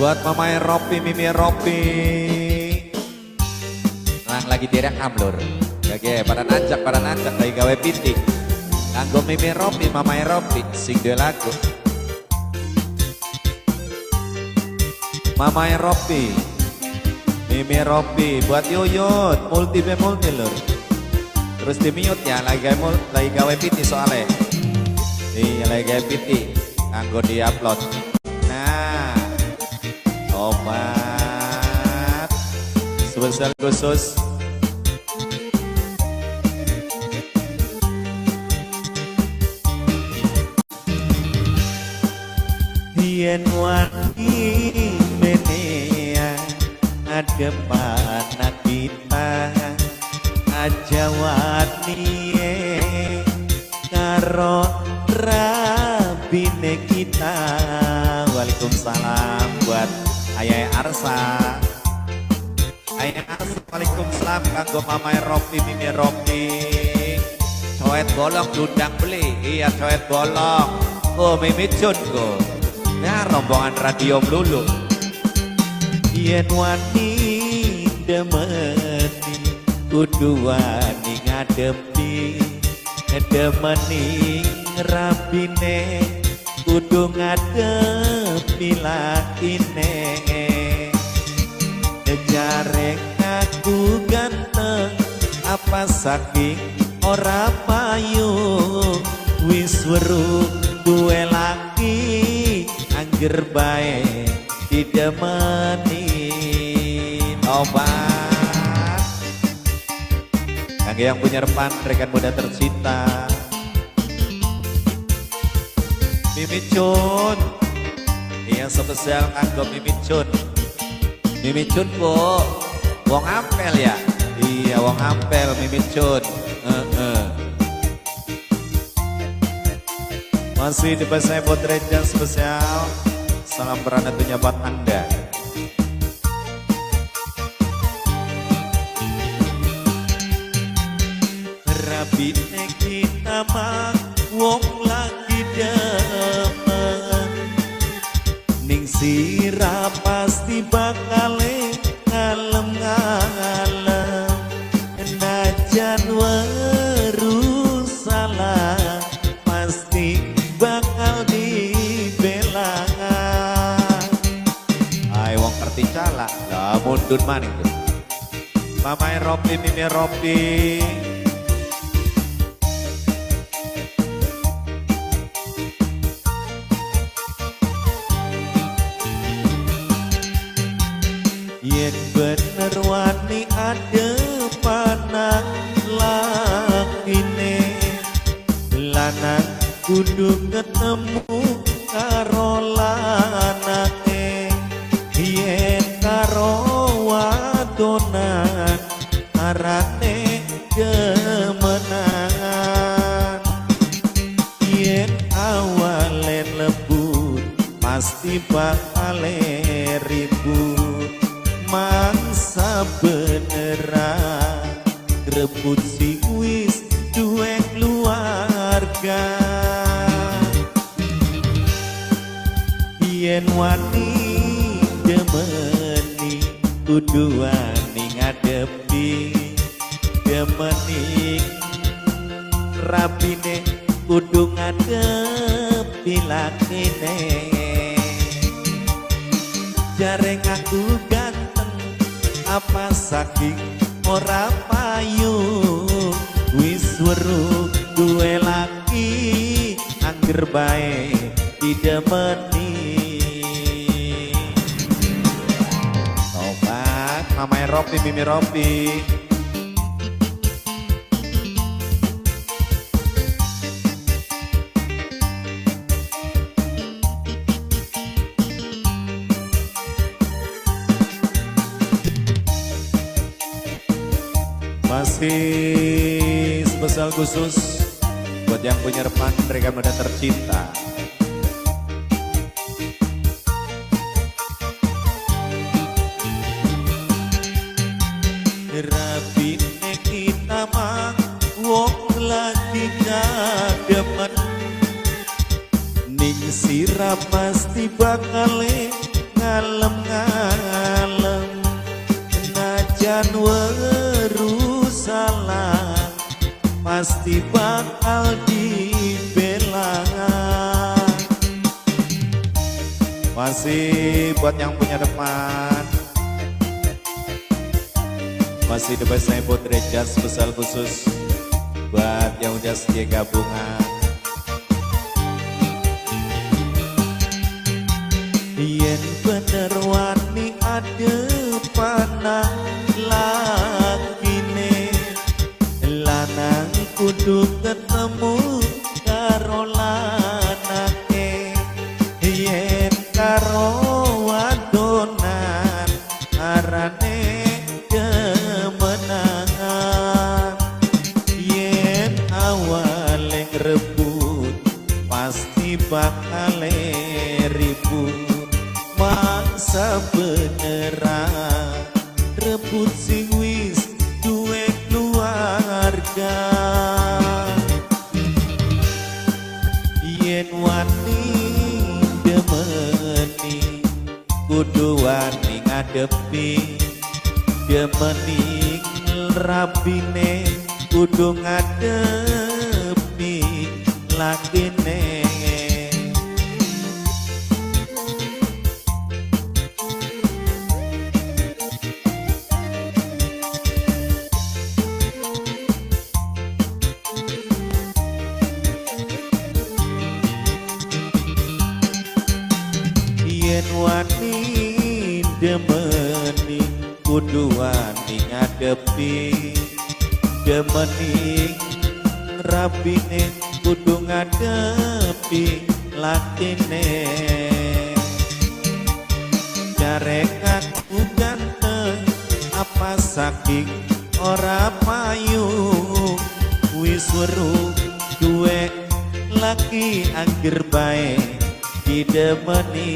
Buat Mamai Ropi, Mimi Ropi. Nang lagi direkam lur. Oke, pada najak lagi gawe pitik. Kanggo Mimi Ropi, Mamai Ropi, sing dua lagu. Mamai Ropi, Mimi Ropi, buat Yuyut, multi lur. Terus di mute ya, lagi gawe pitik soalnya. Iya, lagi gawe pitik, kanggo di upload. Nah, obat spesial khusus yen wani menea adepan kita aja wani karo rabine kita. Waalaikumsalam buat Ayah Arsa. Ayah Arsa, waalaikumsalam. Kanggo Mamai Ropi, Mimi Ropi. Coet bolong dundang beli. Iya coet bolong. Oh Mimi Jun go. Ya rombongan radio melulu. Yen wani demeni kudu wani ngadepi. Demeni rabine kudu ngadepi lakine. Jarek aku ganteng apa saking ora payu wis weruh duwe laki angger bae didemeni. Obat kangge yang punya repan rekan muda tercinta Mimi Cun. Iya spesial kanggo Mimi Cun. Mimi Cun bu, wong ampel ya. Iya wong ampel Mimi Cun. Masih di saya potret yang spesial. Salam beranatunya buat Anda. Rabine kita mah wong lagi demen ning sira pasti bakal ngalem-ngalem najan weru salah pasti bakal dibela. Ay wong kerti cala lah mundun maning tuh. Mamai Ropi, Mimi Ropi. Yen bener wani adepanan lakine lanang kudu ketemu karo lanake. Yen karo wadonan arane demenan. Yen awale lembut pasti bakal ribut. Mangsa beneran rebut si wis duwe keluarga. Yen wani demeni kudu wani ngadepi. Demeni rabine kudu ngadepi lakine. Jareng aku ganteng apa saking ora payu wis weruh duwe laki angger bae didemeni. Tobat Mamai Ropi, Mimi Ropi. Masih spesial khusus buat yang punya repan rekan muda tercinta. Rabine kita mah wong lagi ngademen ning sira pasti bakal ngalem-ngalem najan weru salah pasti bakal dibela. Masih buat yang punya depan, masih The Best saya buat Derajat spesial khusus buat yang udah setia gabungan. Yen bener wani ada panah lakine, lanang kudu ketemu karo lanake. Yen karo wadonan arane kemenangan. Yen awale rebut pasti bakal ribut. Mangsa beneran rebut sing wis duwe keluarga. Yen wani demeni kudu wani ngadepi, demeni rabine kudu ngadepi lakine. Yen wani demeni kudu wani ngadepi, demeni rabine kudu ngadepi lakine. Jarekan ganteng apa saking ora payu, wis weruh duwe laki angger bae didemeni.